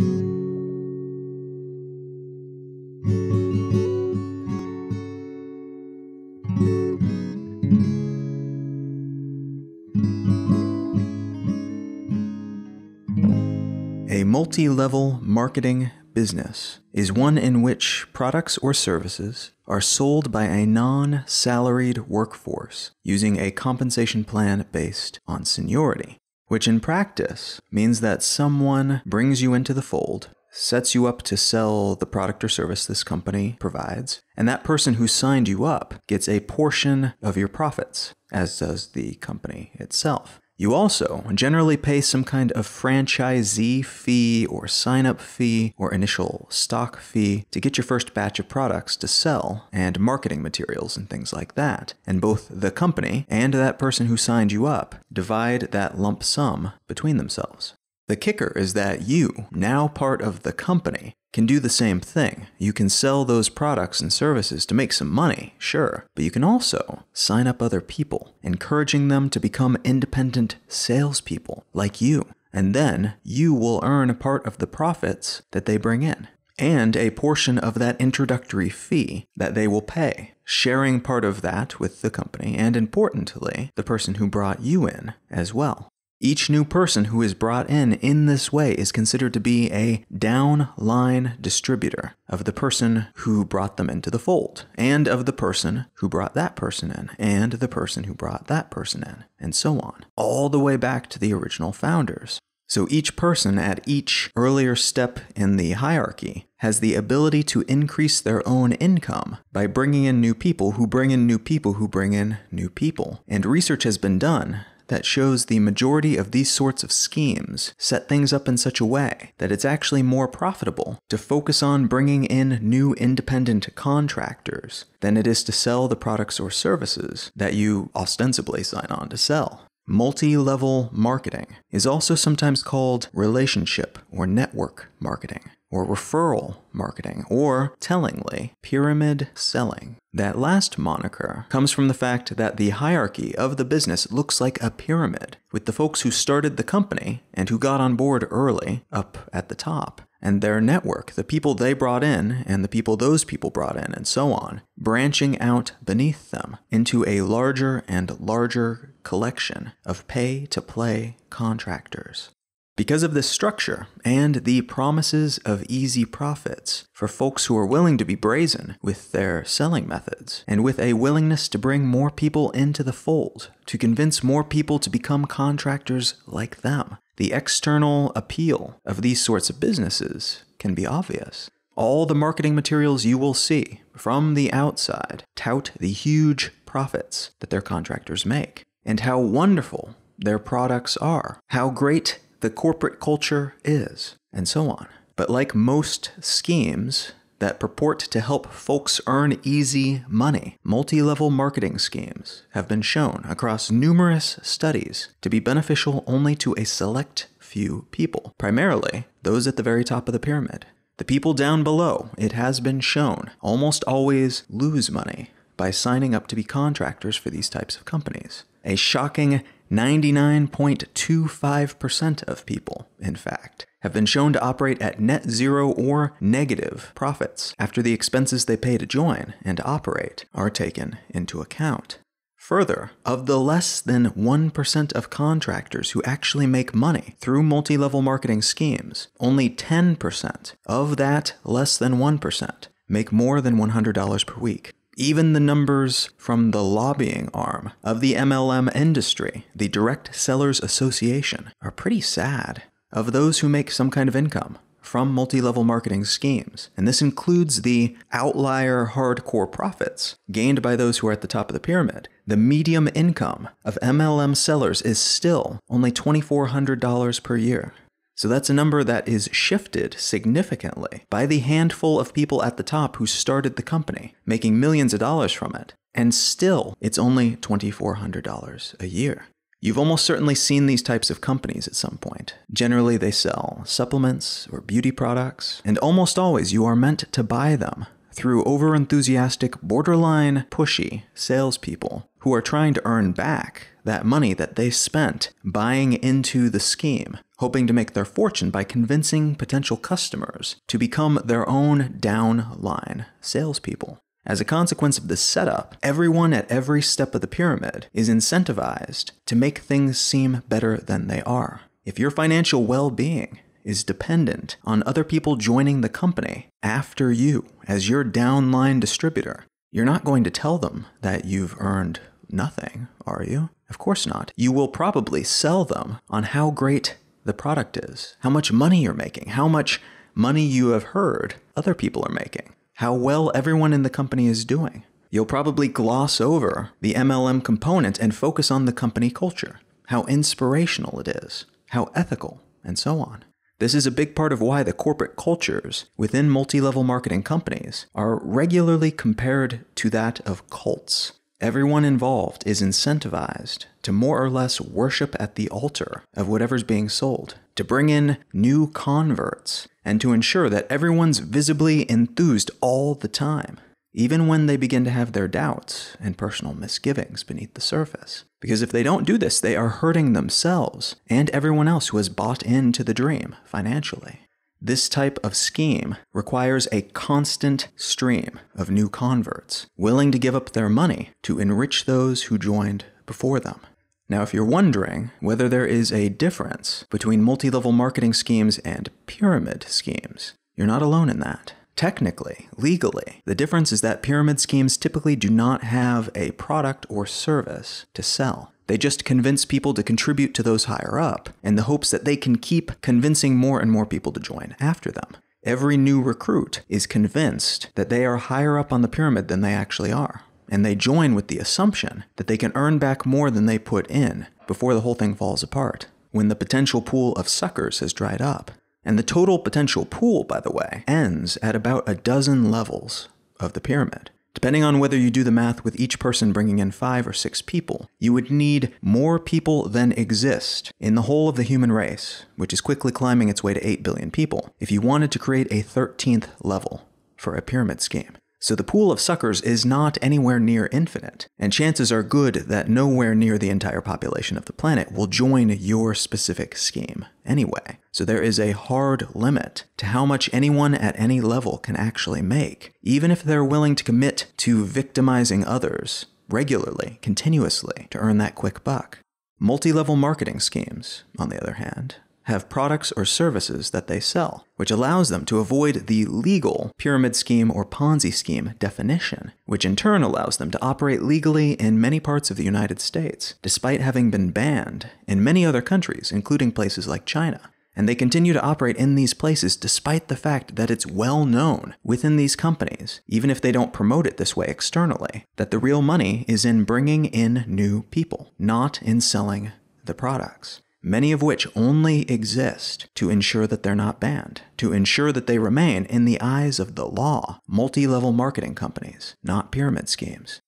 multi-level marketing business is one in which products or services are sold by a non-salaried workforce using a compensation plan based on seniority, which in practice means that someone brings you into the fold, sets you up to sell the product or service this company provides, and that person who signed you up gets a portion of your profits, as does the company itself. You also generally pay some kind of franchisee fee or sign-up fee or initial stock fee to get your first batch of products to sell and marketing materials and things like that. And both the company and that person who signed you up divide that lump sum between themselves. The kicker is that you, now part of the company, can do the same thing. You can sell those products and services to make some money, sure, but you can also sign up other people, encouraging them to become independent salespeople like you, and then you will earn a part of the profits that they bring in, and a portion of that introductory fee that they will pay, sharing part of that with the company, and importantly, the person who brought you in as well. Each new person who is brought in this way is considered to be a downline distributor of the person who brought them into the fold, and of the person who brought that person in, and the person who brought that person in, and so on, all the way back to the original founders. So each person at each earlier step in the hierarchy has the ability to increase their own income by bringing in new people who bring in new people who bring in new people. And research has been done that shows the majority of these sorts of schemes set things up in such a way that it's actually more profitable to focus on bringing in new independent contractors than it is to sell the products or services that you ostensibly sign on to sell. Multi-level marketing is also sometimes called relationship or network marketing, or referral marketing, or, tellingly, pyramid selling. That last moniker comes from the fact that the hierarchy of the business looks like a pyramid, with the folks who started the company and who got on board early up at the top, and their network, the people they brought in and the people those people brought in, and so on, branching out beneath them into a larger and larger collection of pay-to-play contractors. Because of this structure and the promises of easy profits for folks who are willing to be brazen with their selling methods, and with a willingness to bring more people into the fold, to convince more people to become contractors like them, the external appeal of these sorts of businesses can be obvious. All the marketing materials you will see from the outside tout the huge profits that their contractors make, and how wonderful their products are, how great the corporate culture is, and so on. But like most schemes that purport to help folks earn easy money, multi-level marketing schemes have been shown across numerous studies to be beneficial only to a select few people, primarily those at the very top of the pyramid. The people down below, it has been shown, almost always lose money by signing up to be contractors for these types of companies. A shocking 99.25% of people, in fact, have been shown to operate at net zero or negative profits after the expenses they pay to join and operate are taken into account. Further, of the less than 1% of contractors who actually make money through multi-level marketing schemes, only 10% of that less than 1% make more than $100 per week. Even the numbers from the lobbying arm of the MLM industry, the Direct Sellers Association, are pretty sad. Of those who make some kind of income from multi-level marketing schemes, and this includes the outlier hardcore profits gained by those who are at the top of the pyramid, the medium income of MLM sellers is still only $2,400 per year. So that's a number that is shifted significantly by the handful of people at the top who started the company, making millions of dollars from it. And still, it's only $2,400 a year. You've almost certainly seen these types of companies at some point. Generally, they sell supplements or beauty products, and almost always you are meant to buy them through over-enthusiastic, borderline pushy salespeople who are trying to earn back that money that they spent buying into the scheme, hoping to make their fortune by convincing potential customers to become their own downline salespeople. As a consequence of this setup, everyone at every step of the pyramid is incentivized to make things seem better than they are. If your financial well-being is dependent on other people joining the company after you as your downline distributor, you're not going to tell them that you've earned nothing, are you? Of course not. You will probably sell them on how great the product is, how much money you're making, how much money you have heard other people are making, how well everyone in the company is doing. You'll probably gloss over the MLM component and focus on the company culture, how inspirational it is, how ethical, and so on. This is a big part of why the corporate cultures within multi-level marketing companies are regularly compared to that of cults. Everyone involved is incentivized to more or less worship at the altar of whatever's being sold, to bring in new converts, and to ensure that everyone's visibly enthused all the time, even when they begin to have their doubts and personal misgivings beneath the surface. Because if they don't do this, they are hurting themselves and everyone else who has bought into the dream financially. This type of scheme requires a constant stream of new converts, willing to give up their money to enrich those who joined before them. Now, if you're wondering whether there is a difference between multi-level marketing schemes and pyramid schemes, you're not alone in that. Technically, legally, the difference is that pyramid schemes typically do not have a product or service to sell. They just convince people to contribute to those higher up in the hopes that they can keep convincing more and more people to join after them. Every new recruit is convinced that they are higher up on the pyramid than they actually are, and they join with the assumption that they can earn back more than they put in before the whole thing falls apart, when the potential pool of suckers has dried up. And the total potential pool, by the way, ends at about a dozen levels of the pyramid. Depending on whether you do the math with each person bringing in 5 or 6 people, you would need more people than exist in the whole of the human race, which is quickly climbing its way to 8 billion people, if you wanted to create a 13th level for a pyramid scheme. So the pool of suckers is not anywhere near infinite, and chances are good that nowhere near the entire population of the planet will join your specific scheme anyway. So there is a hard limit to how much anyone at any level can actually make, even if they're willing to commit to victimizing others regularly, continuously, to earn that quick buck. Multi-level marketing schemes, on the other hand, have products or services that they sell, which allows them to avoid the legal pyramid scheme or Ponzi scheme definition, which in turn allows them to operate legally in many parts of the United States, despite having been banned in many other countries, including places like China. And they continue to operate in these places despite the fact that it's well known within these companies, even if they don't promote it this way externally, that the real money is in bringing in new people, not in selling the products, many of which only exist to ensure that they're not banned, to ensure that they remain, in the eyes of the law, multi-level marketing companies, not pyramid schemes.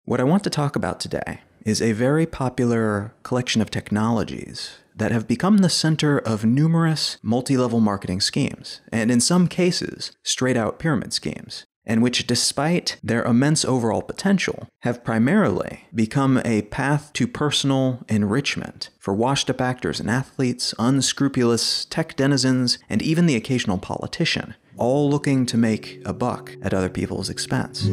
What I want to talk about today is a very popular collection of technologies that have become the center of numerous multi-level marketing schemes, and in some cases, straight-out pyramid schemes, and which, despite their immense overall potential, have primarily become a path to personal enrichment for washed-up actors and athletes, unscrupulous tech denizens, and even the occasional politician, all looking to make a buck at other people's expense.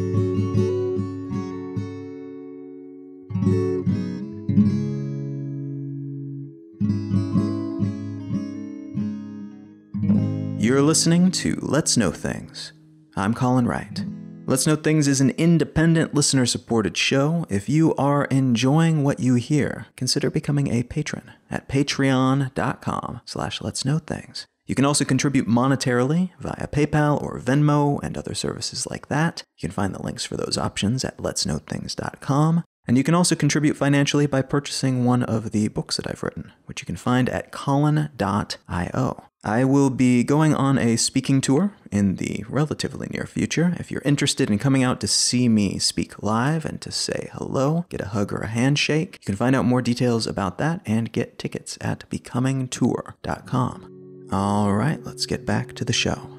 You're listening to Let's Know Things. I'm Colin Wright. Let's Know Things is an independent, listener-supported show. If you are enjoying what you hear, consider becoming a patron at patreon.com/letsknowthings. You can also contribute monetarily via PayPal or Venmo and other services like that. You can find the links for those options at letsknowthings.com. And you can also contribute financially by purchasing one of the books that I've written, which you can find at colin.io. I will be going on a speaking tour in the relatively near future. If you're interested in coming out to see me speak live and to say hello, get a hug or a handshake, you can find out more details about that and get tickets at becomingtour.com. All right, let's get back to the show.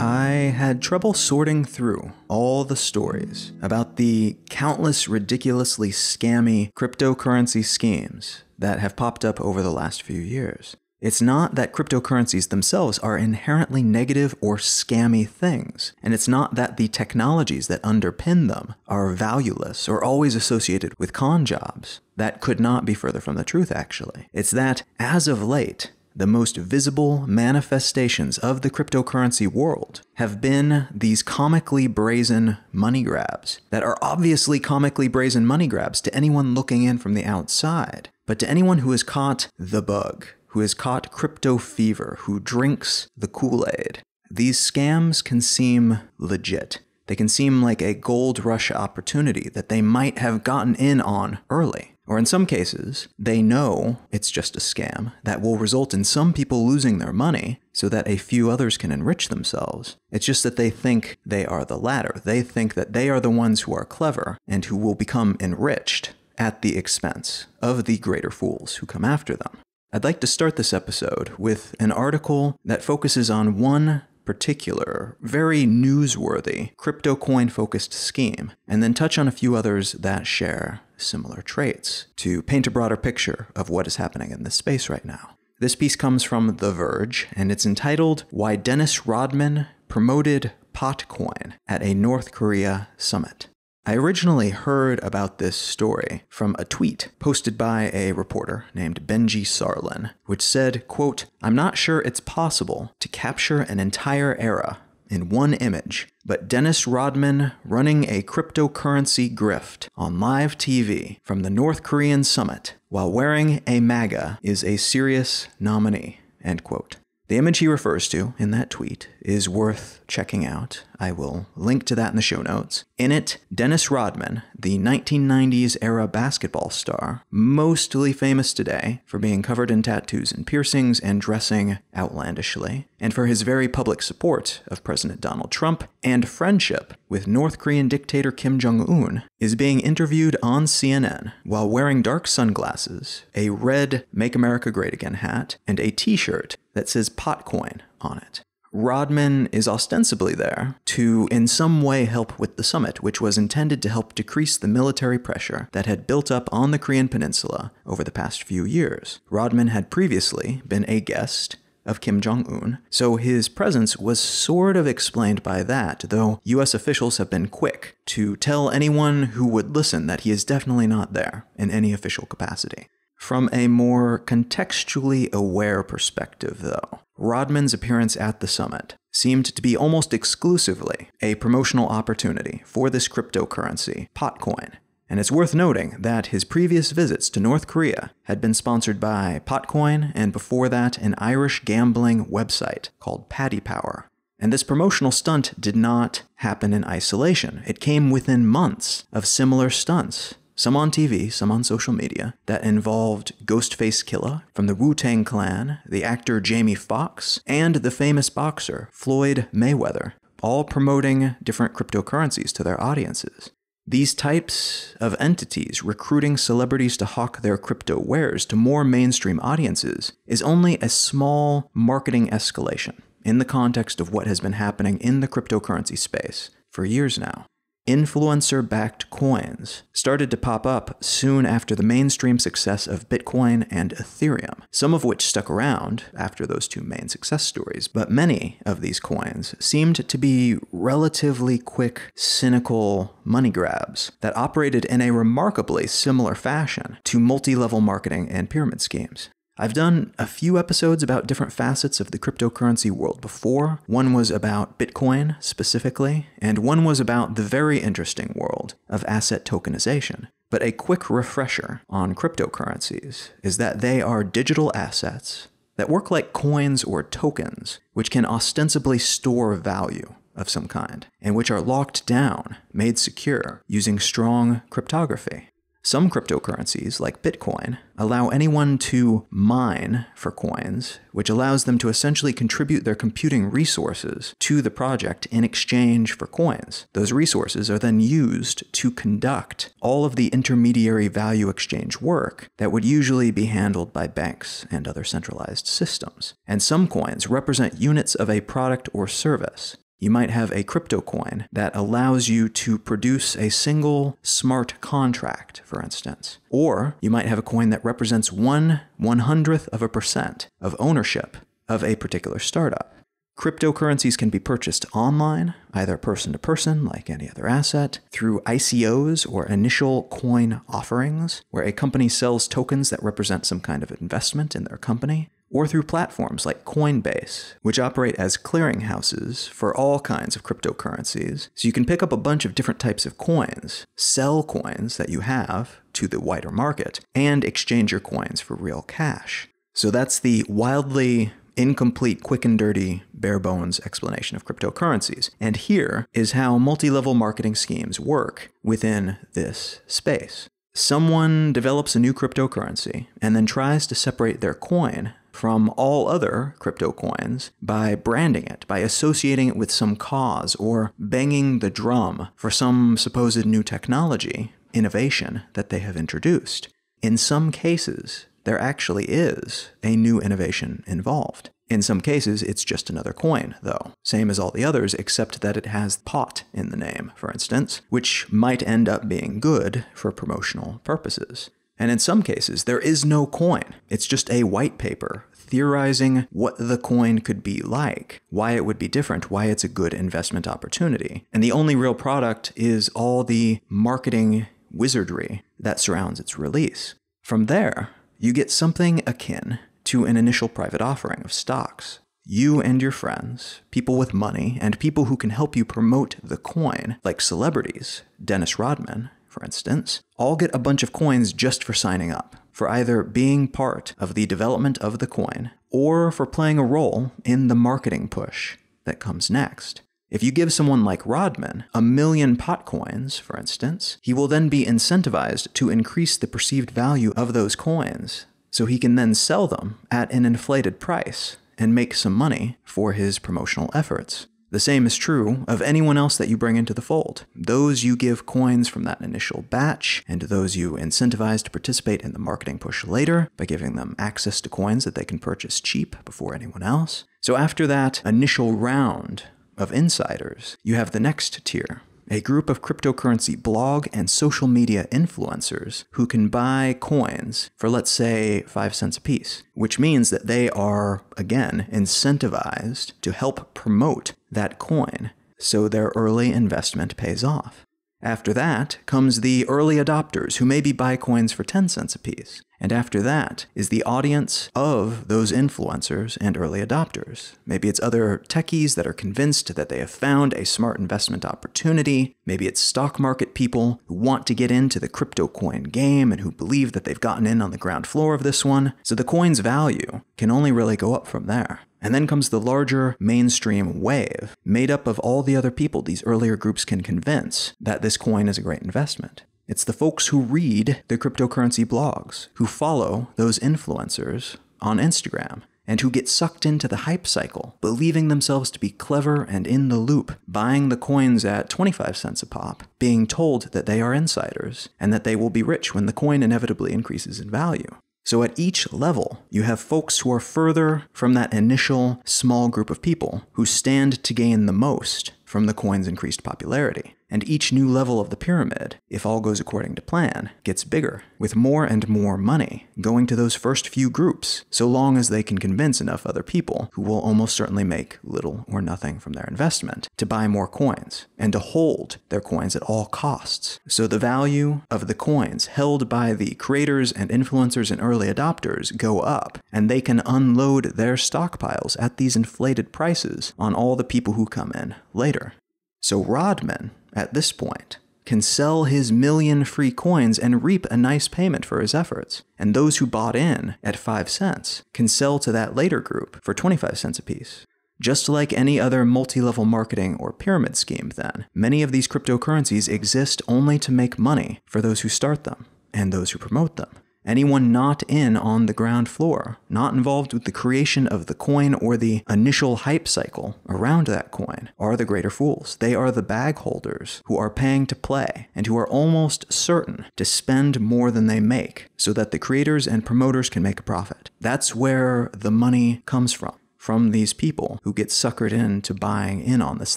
I had trouble sorting through all the stories about the countless ridiculously scammy cryptocurrency schemes that have popped up over the last few years, it's not that cryptocurrencies themselves are inherently negative or scammy things, and it's not that the technologies that underpin them are valueless or always associated with con jobs. That could not be further from the truth, actually. It's that, as of late, the most visible manifestations of the cryptocurrency world have been these comically brazen money grabs that are obviously comically brazen money grabs to anyone looking in from the outside. But to anyone who has caught the bug, who has caught crypto fever, who drinks the Kool-Aid, these scams can seem legit. They can seem like a gold rush opportunity that they might have gotten in on early. Or in some cases, they know it's just a scam that will result in some people losing their money so that a few others can enrich themselves. It's just that they think they are the latter. They think that they are the ones who are clever and who will become enriched at the expense of the greater fools who come after them. I'd like to start this episode with an article that focuses on one particular, very newsworthy crypto coin-focused scheme, and then touch on a few others that share similar traits to paint a broader picture of what is happening in this space right now. This piece comes from The Verge, and it's entitled "Why Dennis Rodman Promoted PotCoin at a North Korea Summit." I originally heard about this story from a tweet posted by a reporter named Benji Sarlin, which said, quote, "I'm not sure it's possible to capture an entire era in one image, but Dennis Rodman running a cryptocurrency grift on live TV from the North Korean summit while wearing a MAGA is a serious nominee," end quote. The image he refers to in that tweet is worth checking out. I will link to that in the show notes. In it, Dennis Rodman, the 1990s era basketball star, mostly famous today for being covered in tattoos and piercings and dressing outlandishly, and for his very public support of President Donald Trump and friendship with North Korean dictator Kim Jong-un, is being interviewed on CNN while wearing dark sunglasses, a red Make America Great Again hat, and a t-shirt that says PotCoin on it. Rodman is ostensibly there to in some way help with the summit, which was intended to help decrease the military pressure that had built up on the Korean peninsula over the past few years. Rodman had previously been a guest of Kim Jong-un, so his presence was sort of explained by that, though US officials have been quick to tell anyone who would listen that he is definitely not there in any official capacity. From a more contextually aware perspective, though, Rodman's appearance at the summit seemed to be almost exclusively a promotional opportunity for this cryptocurrency, PotCoin. And it's worth noting that his previous visits to North Korea had been sponsored by PotCoin and before that an Irish gambling website called Paddy Power. And this promotional stunt did not happen in isolation. It came within months of similar stunts, some on TV, some on social media, that involved Ghostface Killah from the Wu-Tang Clan, the actor Jamie Foxx, and the famous boxer Floyd Mayweather, all promoting different cryptocurrencies to their audiences. These types of entities recruiting celebrities to hawk their crypto wares to more mainstream audiences is only a small marketing escalation in the context of what has been happening in the cryptocurrency space for years now. Influencer-backed coins started to pop up soon after the mainstream success of Bitcoin and Ethereum, some of which stuck around after those two main success stories, but many of these coins seemed to be relatively quick, cynical money grabs that operated in a remarkably similar fashion to multi-level marketing and pyramid schemes. I've done a few episodes about different facets of the cryptocurrency world before. One was about Bitcoin specifically, and one was about the very interesting world of asset tokenization. But a quick refresher on cryptocurrencies is that they are digital assets that work like coins or tokens, which can ostensibly store value of some kind, and which are locked down, made secure, using strong cryptography. Some cryptocurrencies, like Bitcoin, allow anyone to mine for coins, which allows them to essentially contribute their computing resources to the project in exchange for coins. Those resources are then used to conduct all of the intermediary value exchange work that would usually be handled by banks and other centralized systems. And some coins represent units of a product or service. You might have a crypto coin that allows you to produce a single smart contract, for instance. Or you might have a coin that represents 1/100% of ownership of a particular startup. Cryptocurrencies can be purchased online, either person to person, like any other asset, through ICOs or initial coin offerings, where a company sells tokens that represent some kind of investment in their company, or through platforms like Coinbase, which operate as clearinghouses for all kinds of cryptocurrencies. So you can pick up a bunch of different types of coins, sell coins that you have to the wider market, and exchange your coins for real cash. So that's the wildly incomplete, quick and dirty, bare bones explanation of cryptocurrencies. And here is how multi-level marketing schemes work within this space. Someone develops a new cryptocurrency and then tries to separate their coin from all other crypto coins by branding it, by associating it with some cause, or banging the drum for some supposed new technology, innovation that they have introduced. In some cases, there actually is a new innovation involved. In some cases, it's just another coin, though. Same as all the others, except that it has pot in the name, for instance, which might end up being good for promotional purposes. And in some cases, there is no coin. It's just a white paper theorizing what the coin could be like, why it would be different, why it's a good investment opportunity. And the only real product is all the marketing wizardry that surrounds its release. From there, you get something akin to an initial private offering of stocks. You and your friends, people with money, and people who can help you promote the coin, like celebrities, Dennis Rodman, for instance, all get a bunch of coins just for signing up, for either being part of the development of the coin, or for playing a role in the marketing push that comes next. If you give someone like Rodman 1,000,000 PotCoins, for instance, he will then be incentivized to increase the perceived value of those coins, so he can then sell them at an inflated price and make some money for his promotional efforts. The same is true of anyone else that you bring into the fold. Those you give coins from that initial batch, and those you incentivize to participate in the marketing push later by giving them access to coins that they can purchase cheap before anyone else. So after that initial round of insiders, you have the next tier, a group of cryptocurrency blog and social media influencers who can buy coins for, let's say, 5 cents a piece, which means that they are, again, incentivized to help promote that coin, so their early investment pays off. After that comes the early adopters who maybe buy coins for 10 cents a piece. And after that is the audience of those influencers and early adopters. Maybe it's other techies that are convinced that they have found a smart investment opportunity. Maybe it's stock market people who want to get into the crypto coin game and who believe that they've gotten in on the ground floor of this one. So the coin's value can only really go up from there. And then comes the larger mainstream wave, made up of all the other people these earlier groups can convince that this coin is a great investment. It's the folks who read the cryptocurrency blogs, who follow those influencers on Instagram, and who get sucked into the hype cycle, believing themselves to be clever and in the loop, buying the coins at 25 cents a pop, being told that they are insiders, and that they will be rich when the coin inevitably increases in value. So at each level, you have folks who are further from that initial small group of people who stand to gain the most from the coin's increased popularity. And each new level of the pyramid, if all goes according to plan, gets bigger, with more and more money going to those first few groups, so long as they can convince enough other people, who will almost certainly make little or nothing from their investment, to buy more coins, and to hold their coins at all costs. So the value of the coins held by the creators and influencers and early adopters go up, and they can unload their stockpiles at these inflated prices on all the people who come in later. So Rodman, at this point, can sell his 1,000,000 free coins and reap a nice payment for his efforts. And those who bought in at 5 cents can sell to that later group for 25 cents apiece. Just like any other multi-level marketing or pyramid scheme then, many of these cryptocurrencies exist only to make money for those who start them and those who promote them. Anyone not in on the ground floor, not involved with the creation of the coin or the initial hype cycle around that coin, are the greater fools. They are the bag holders who are paying to play and who are almost certain to spend more than they make so that the creators and promoters can make a profit. That's where the money comes from. from these people who get suckered into buying in on this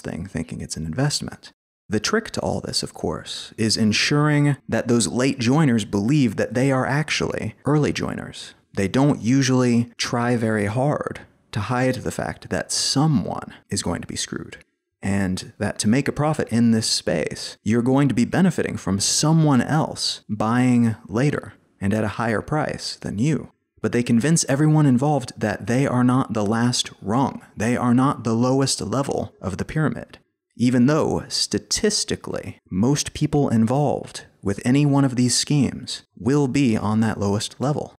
thing thinking it's an investment. The trick to all this, of course, is ensuring that those late joiners believe that they are actually early joiners. They don't usually try very hard to hide the fact that someone is going to be screwed, and that to make a profit in this space, you're going to be benefiting from someone else buying later and at a higher price than you. But they convince everyone involved that they are not the last rung. They are not the lowest level of the pyramid, even though statistically, most people involved with any one of these schemes will be on that lowest level.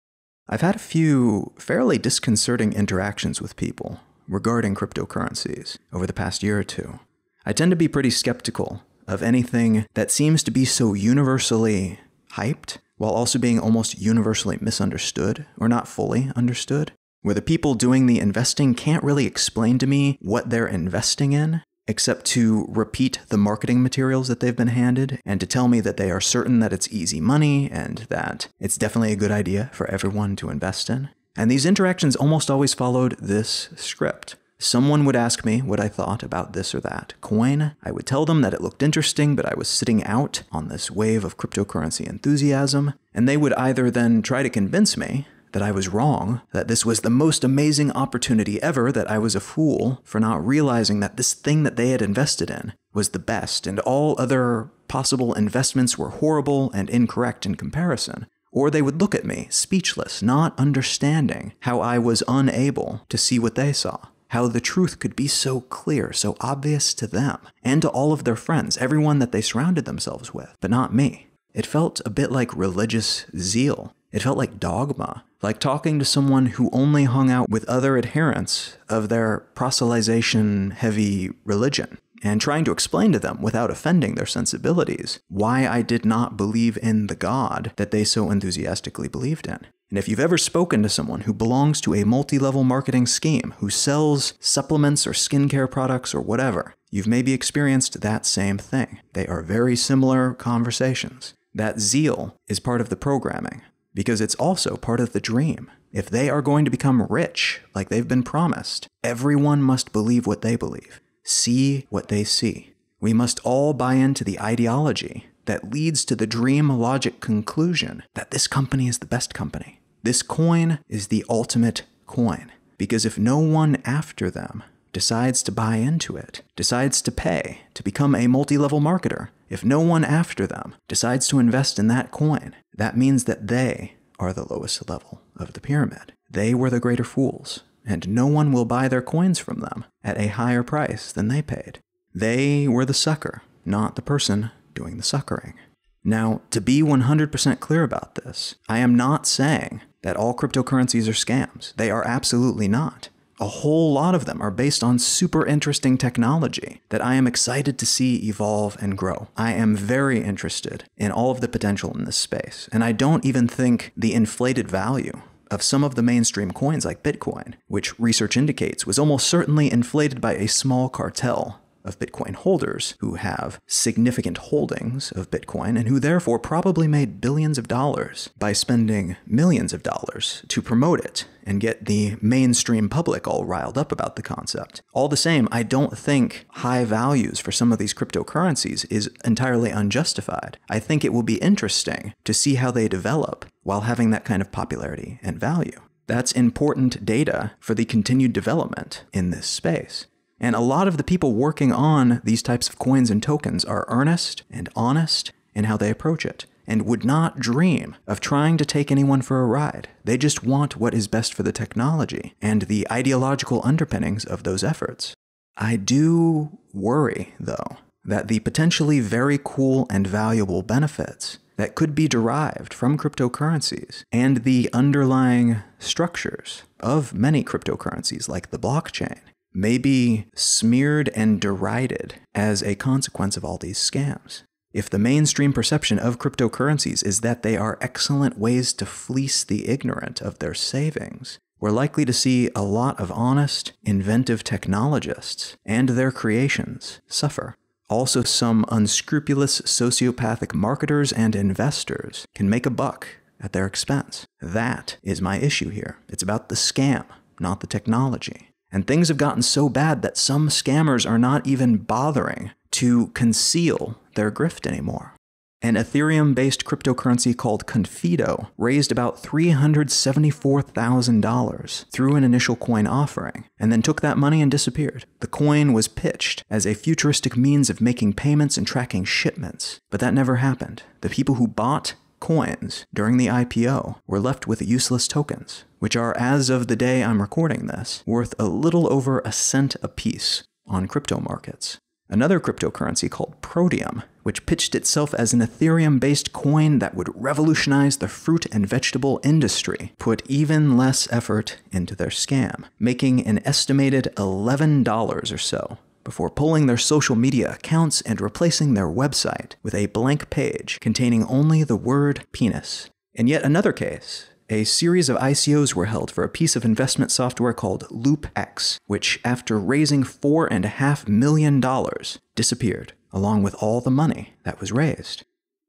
I've had a few fairly disconcerting interactions with people regarding cryptocurrencies over the past year or two. I tend to be pretty skeptical of anything that seems to be so universally hyped while also being almost universally misunderstood or not fully understood, where the people doing the investing can't really explain to me what they're investing in, except to repeat the marketing materials that they've been handed and to tell me that they are certain that it's easy money and that it's definitely a good idea for everyone to invest in. And these interactions almost always followed this script. Someone would ask me what I thought about this or that coin. I would tell them that it looked interesting, but I was sitting out on this wave of cryptocurrency enthusiasm, and they would either then try to convince me that I was wrong, that this was the most amazing opportunity ever, that I was a fool for not realizing that this thing that they had invested in was the best, and all other possible investments were horrible and incorrect in comparison. Or they would look at me, speechless, not understanding how I was unable to see what they saw, how the truth could be so clear, so obvious to them, and to all of their friends, everyone that they surrounded themselves with, but not me. It felt a bit like religious zeal. It felt like dogma, like talking to someone who only hung out with other adherents of their proselytization-heavy religion, and trying to explain to them, without offending their sensibilities, why I did not believe in the God that they so enthusiastically believed in. And if you've ever spoken to someone who belongs to a multi-level marketing scheme, who sells supplements or skincare products or whatever, you've maybe experienced that same thing. They are very similar conversations. That zeal is part of the programming, because it's also part of the dream. If they are going to become rich, like they've been promised, everyone must believe what they believe, see what they see. We must all buy into the ideology that leads to the dream logic conclusion that this company is the best company. This coin is the ultimate coin, because if no one after them decides to buy into it, decides to pay to become a multi-level marketer, if no one after them decides to invest in that coin, that means that they are the lowest level of the pyramid. They were the greater fools, and no one will buy their coins from them at a higher price than they paid. They were the sucker, not the person doing the suckering. Now, to be 100% clear about this, I am not saying that all cryptocurrencies are scams. They are absolutely not. A whole lot of them are based on super interesting technology that I am excited to see evolve and grow. I am very interested in all of the potential in this space, and I don't even think the inflated value of some of the mainstream coins like Bitcoin, which research indicates was almost certainly inflated by a small cartel of Bitcoin holders who have significant holdings of Bitcoin and who therefore probably made billions of dollars by spending millions of dollars to promote it and get the mainstream public all riled up about the concept. All the same, I don't think high values for some of these cryptocurrencies is entirely unjustified. I think it will be interesting to see how they develop while having that kind of popularity and value. That's important data for the continued development in this space. And a lot of the people working on these types of coins and tokens are earnest and honest in how they approach it, and would not dream of trying to take anyone for a ride. They just want what is best for the technology and the ideological underpinnings of those efforts. I do worry, though, that the potentially very cool and valuable benefits that could be derived from cryptocurrencies and the underlying structures of many cryptocurrencies like the blockchain may be smeared and derided as a consequence of all these scams. If the mainstream perception of cryptocurrencies is that they are excellent ways to fleece the ignorant of their savings, we're likely to see a lot of honest, inventive technologists and their creations suffer. Also, some unscrupulous sociopathic marketers and investors can make a buck at their expense. That is my issue here. It's about the scam, not the technology. And things have gotten so bad that some scammers are not even bothering to conceal their grift anymore. An Ethereum-based cryptocurrency called Confido raised about $374,000 through an initial coin offering, and then took that money and disappeared. The coin was pitched as a futuristic means of making payments and tracking shipments, but that never happened. The people who bought coins during the IPO were left with useless tokens, which are, as of the day I'm recording this, worth a little over a cent apiece on crypto markets. Another cryptocurrency called Protium, which pitched itself as an Ethereum-based coin that would revolutionize the fruit and vegetable industry, put even less effort into their scam, making an estimated $11 or so before pulling their social media accounts and replacing their website with a blank page containing only the word penis. In yet another case, a series of ICOs were held for a piece of investment software called LoopX, which, after raising $4.5 million, disappeared, along with all the money that was raised.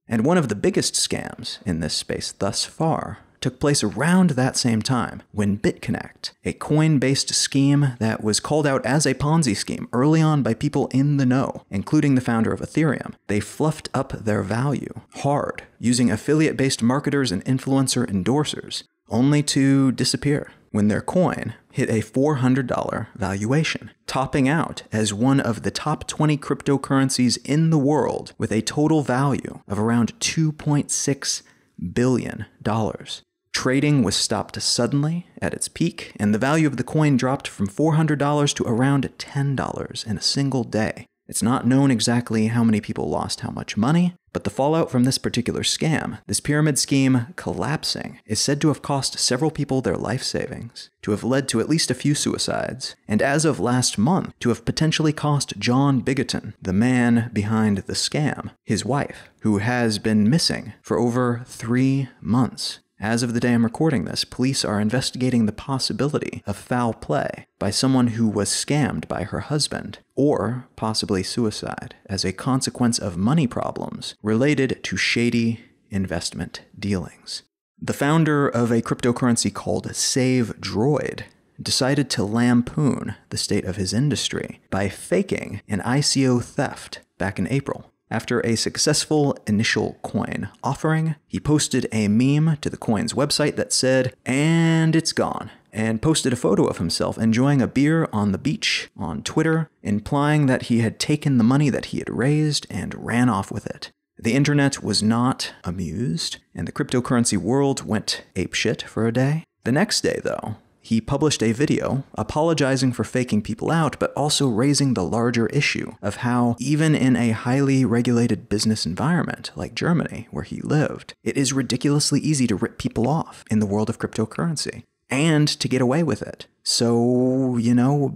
And one of the biggest scams in this space thus far took place around that same time, when BitConnect, a coin-based scheme that was called out as a Ponzi scheme early on by people in the know, including the founder of Ethereum, they fluffed up their value hard, using affiliate-based marketers and influencer endorsers, only to disappear when their coin hit a $400 valuation, topping out as one of the top 20 cryptocurrencies in the world with a total value of around $2.6 billion. Trading was stopped suddenly at its peak, and the value of the coin dropped from $400 to around $10 in a single day. It's not known exactly how many people lost how much money, but the fallout from this particular scam, this pyramid scheme collapsing, is said to have cost several people their life savings, to have led to at least a few suicides, and as of last month, to have potentially cost John Bigoton, the man behind the scam, his wife, who has been missing for over 3 months. As of the day I'm recording this, police are investigating the possibility of foul play by someone who was scammed by her husband, or possibly suicide, as a consequence of money problems related to shady investment dealings. The founder of a cryptocurrency called Save Droid decided to lampoon the state of his industry by faking an ICO theft back in April. After a successful initial coin offering, he posted a meme to the coin's website that said, "And it's gone," and posted a photo of himself enjoying a beer on the beach on Twitter, implying that he had taken the money that he had raised and ran off with it. The internet was not amused, and the cryptocurrency world went apeshit for a day. The next day, though, he published a video apologizing for faking people out, but also raising the larger issue of how, even in a highly regulated business environment like Germany, where he lived, it is ridiculously easy to rip people off in the world of cryptocurrency, and to get away with it. So,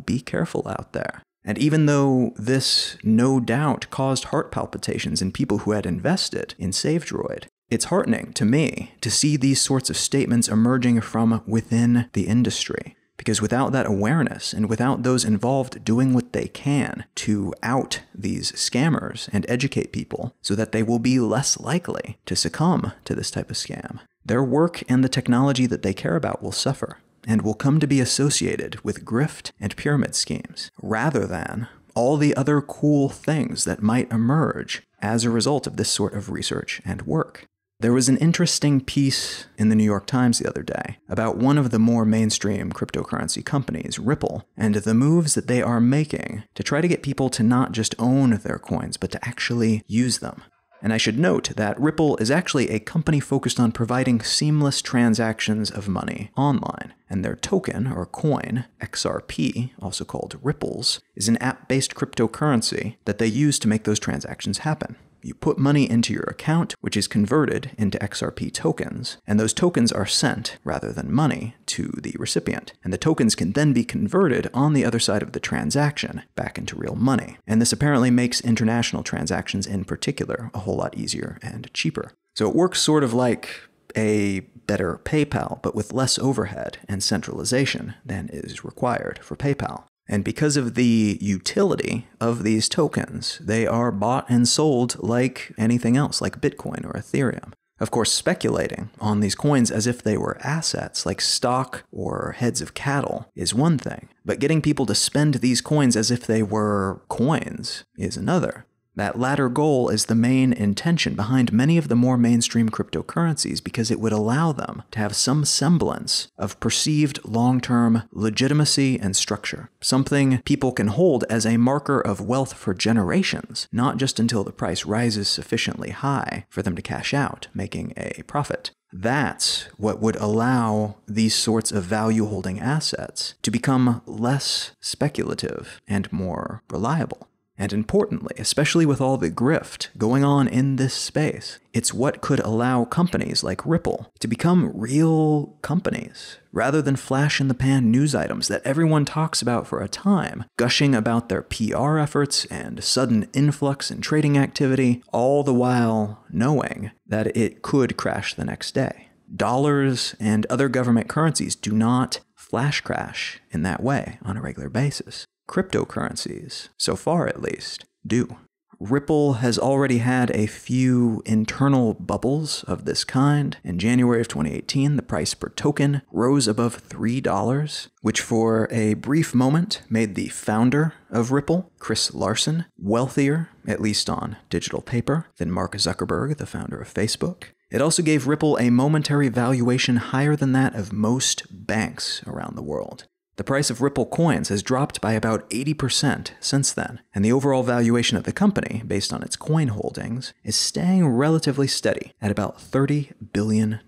be careful out there. And even though this no doubt caused heart palpitations in people who had invested in SaveDroid, it's heartening to me to see these sorts of statements emerging from within the industry, because without that awareness and without those involved doing what they can to out these scammers and educate people so that they will be less likely to succumb to this type of scam, their work and the technology that they care about will suffer and will come to be associated with grift and pyramid schemes, rather than all the other cool things that might emerge as a result of this sort of research and work. There was an interesting piece in the New York Times the other day about one of the more mainstream cryptocurrency companies, Ripple, and the moves that they are making to try to get people to not just own their coins, but to actually use them. And I should note that Ripple is actually a company focused on providing seamless transactions of money online, and their token, or coin, XRP, also called Ripples, is an app-based cryptocurrency that they use to make those transactions happen. You put money into your account, which is converted into XRP tokens, and those tokens are sent, rather than money, to the recipient. And the tokens can then be converted on the other side of the transaction back into real money. And this apparently makes international transactions in particular a whole lot easier and cheaper. So it works sort of like a better PayPal, but with less overhead and centralization than is required for PayPal. And because of the utility of these tokens, they are bought and sold like anything else, like Bitcoin or Ethereum. Of course, speculating on these coins as if they were assets, like stock or heads of cattle, is one thing, but getting people to spend these coins as if they were coins is another. That latter goal is the main intention behind many of the more mainstream cryptocurrencies because it would allow them to have some semblance of perceived long-term legitimacy and structure, something people can hold as a marker of wealth for generations, not just until the price rises sufficiently high for them to cash out, making a profit. That's what would allow these sorts of value-holding assets to become less speculative and more reliable. And importantly, especially with all the grift going on in this space, it's what could allow companies like Ripple to become real companies, rather than flash-in-the-pan news items that everyone talks about for a time, gushing about their PR efforts and sudden influx in trading activity, all the while knowing that it could crash the next day. Dollars and other government currencies do not flash crash in that way on a regular basis. Cryptocurrencies, so far at least, do. Ripple has already had a few internal bubbles of this kind. In January of 2018, the price per token rose above $3, which for a brief moment made the founder of Ripple, Chris Larsen, wealthier, at least on digital paper, than Mark Zuckerberg, the founder of Facebook. It also gave Ripple a momentary valuation higher than that of most banks around the world. The price of Ripple coins has dropped by about 80% since then, and the overall valuation of the company, based on its coin holdings, is staying relatively steady at about $30 billion,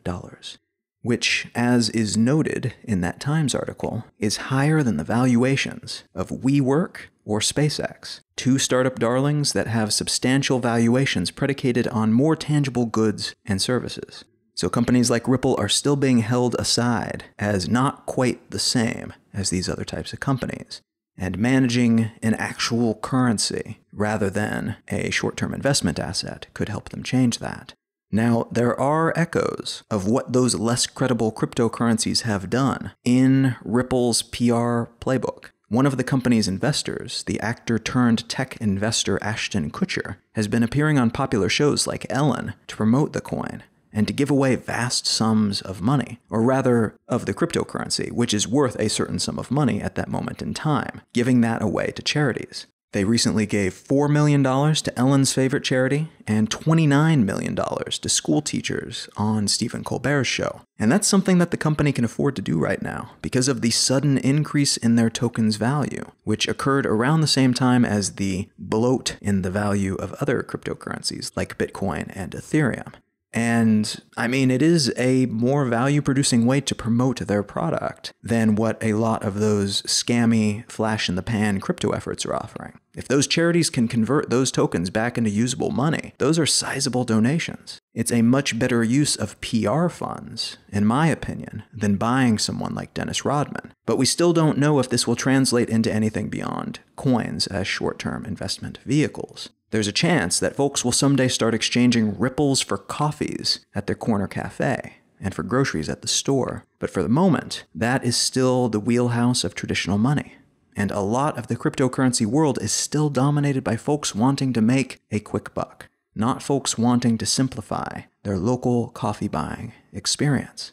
which, as is noted in that Times article, is higher than the valuations of WeWork or SpaceX, two startup darlings that have substantial valuations predicated on more tangible goods and services. So companies like Ripple are still being held aside as not quite the same as these other types of companies, and managing an actual currency rather than a short-term investment asset could help them change that. Now, there are echoes of what those less credible cryptocurrencies have done in Ripple's PR playbook. One of the company's investors, the actor-turned-tech investor Ashton Kutcher, has been appearing on popular shows like Ellen to promote the coin and to give away vast sums of money, or rather, of the cryptocurrency, which is worth a certain sum of money at that moment in time, giving that away to charities. They recently gave $4 million to Ellen's favorite charity and $29 million to school teachers on Stephen Colbert's show. And that's something that the company can afford to do right now because of the sudden increase in their token's value, which occurred around the same time as the bloat in the value of other cryptocurrencies like Bitcoin and Ethereum. And, I mean, it is a more value-producing way to promote their product than what a lot of those scammy, flash-in-the-pan crypto efforts are offering. If those charities can convert those tokens back into usable money, those are sizable donations. It's a much better use of PR funds, in my opinion, than buying someone like Dennis Rodman. But we still don't know if this will translate into anything beyond coins as short-term investment vehicles. There's a chance that folks will someday start exchanging ripples for coffees at their corner cafe and for groceries at the store. But for the moment, that is still the wheelhouse of traditional money. And a lot of the cryptocurrency world is still dominated by folks wanting to make a quick buck, not folks wanting to simplify their local coffee buying experience.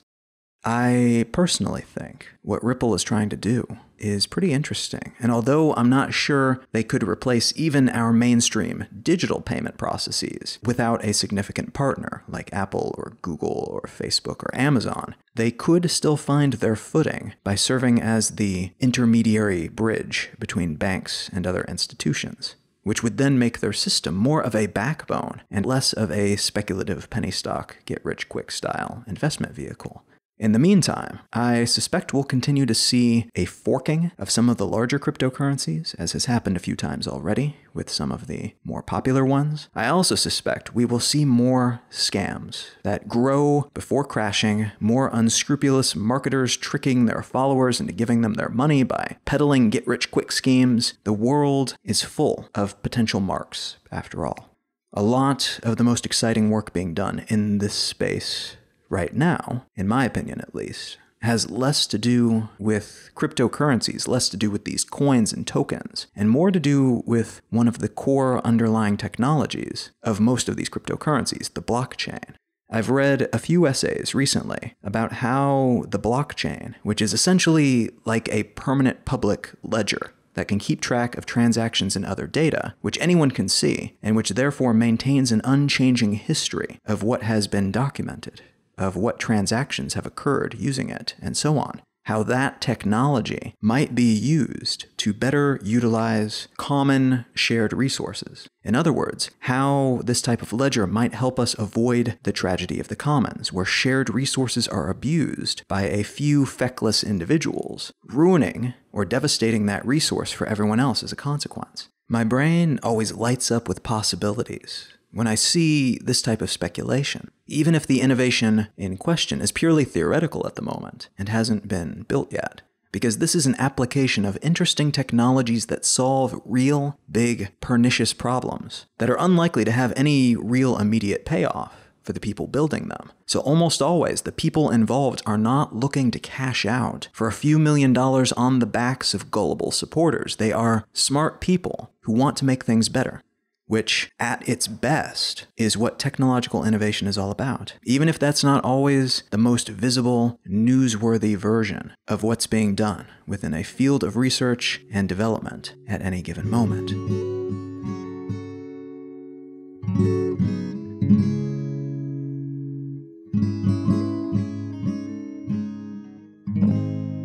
I personally think what Ripple is trying to do is pretty interesting, and although I'm not sure they could replace even our mainstream digital payment processes without a significant partner like Apple or Google or Facebook or Amazon, they could still find their footing by serving as the intermediary bridge between banks and other institutions, which would then make their system more of a backbone and less of a speculative penny stock, get-rich-quick style investment vehicle. In the meantime, I suspect we'll continue to see a forking of some of the larger cryptocurrencies, as has happened a few times already with some of the more popular ones. I also suspect we will see more scams that grow before crashing, more unscrupulous marketers tricking their followers into giving them their money by peddling get-rich-quick schemes. The world is full of potential marks, after all. A lot of the most exciting work being done in this space right now, in my opinion at least, has less to do with cryptocurrencies, less to do with these coins and tokens, and more to do with one of the core underlying technologies of most of these cryptocurrencies, the blockchain. I've read a few essays recently about how the blockchain, which is essentially like a permanent public ledger that can keep track of transactions and other data, which anyone can see, and which therefore maintains an unchanging history of what has been documented, of what transactions have occurred using it, and so on. How that technology might be used to better utilize common shared resources. In other words, how this type of ledger might help us avoid the tragedy of the commons, where shared resources are abused by a few feckless individuals, ruining or devastating that resource for everyone else as a consequence. My brain always lights up with possibilities when I see this type of speculation, even if the innovation in question is purely theoretical at the moment and hasn't been built yet, because this is an application of interesting technologies that solve real, big, pernicious problems that are unlikely to have any real immediate payoff for the people building them. So almost always, the people involved are not looking to cash out for a few $1 million on the backs of gullible supporters. They are smart people who want to make things better, which, at its best, is what technological innovation is all about, even if that's not always the most visible, newsworthy version of what's being done within a field of research and development at any given moment.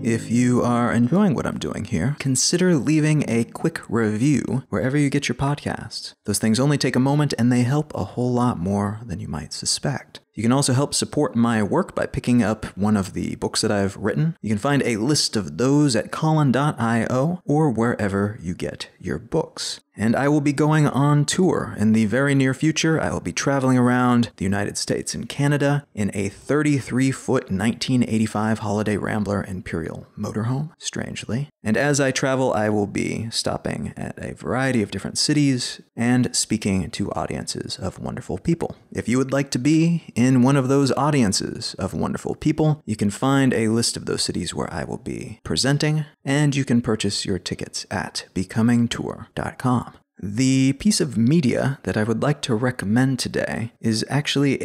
If you are enjoying what I'm doing here, consider leaving a quick review wherever you get your podcasts. Those things only take a moment and they help a whole lot more than you might suspect. You can also help support my work by picking up one of the books that I've written. You can find a list of those at Colin.io or wherever you get your books. And I will be going on tour in the very near future. I will be traveling around the United States and Canada in a 33-foot 1985 Holiday Rambler Imperial motorhome, strangely. And as I travel, I will be stopping at a variety of different cities and speaking to audiences of wonderful people. If you would like to be in one of those audiences of wonderful people, you can find a list of those cities where I will be presenting, and you can purchase your tickets at becomingtour.com. The piece of media that I would like to recommend today is actually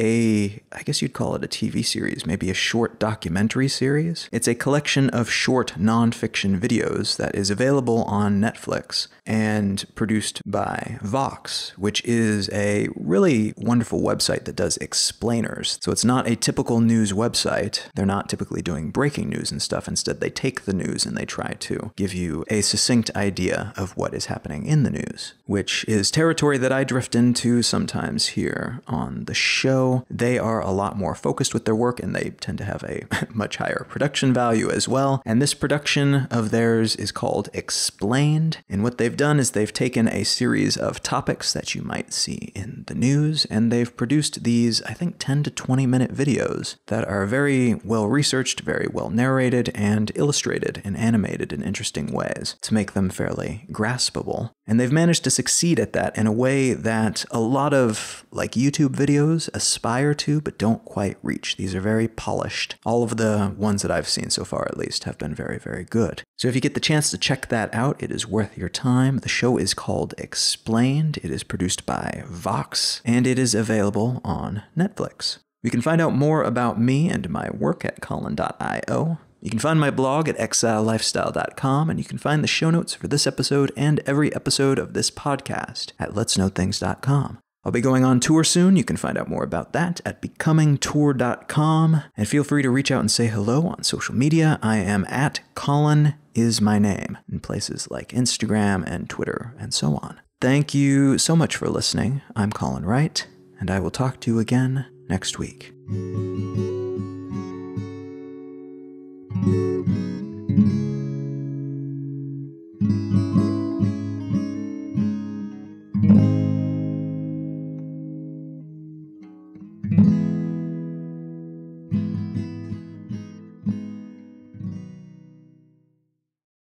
I guess you'd call it a TV series, maybe a short documentary series. It's a collection of short nonfiction videos that is available on Netflix and produced by Vox, which is a really wonderful website that does explainers. So it's not a typical news website. They're not typically doing breaking news and stuff. Instead, they take the news and they try to give you a succinct idea of what is happening in the news, which is territory that I drift into sometimes here on the show. They are a lot more focused with their work, and they tend to have a much higher production value as well. And this production of theirs is called Explained. And what they've done is they've taken a series of topics that you might see in the news, and they've produced these, I think, 10 to 20-minute videos that are very well researched, very well narrated, and illustrated and animated in interesting ways to make them fairly graspable. And they've managed to succeed at that in a way that a lot of YouTube videos aspire to but don't quite reach. These are very polished. All of the ones that I've seen so far, at least, have been very, very good. So if you get the chance to check that out, it is worth your time. The show is called Explained. It is produced by Vox, and it is available on Netflix. You can find out more about me and my work at Colin.io. You can find my blog at exilelifestyle.com, and you can find the show notes for this episode and every episode of this podcast at letsknowthings.com. I'll be going on tour soon. You can find out more about that at becomingtour.com, and feel free to reach out and say hello on social media. I am at Colin is my name in places like Instagram and Twitter and so on. Thank you so much for listening. I'm Colin Wright, and I will talk to you again next week.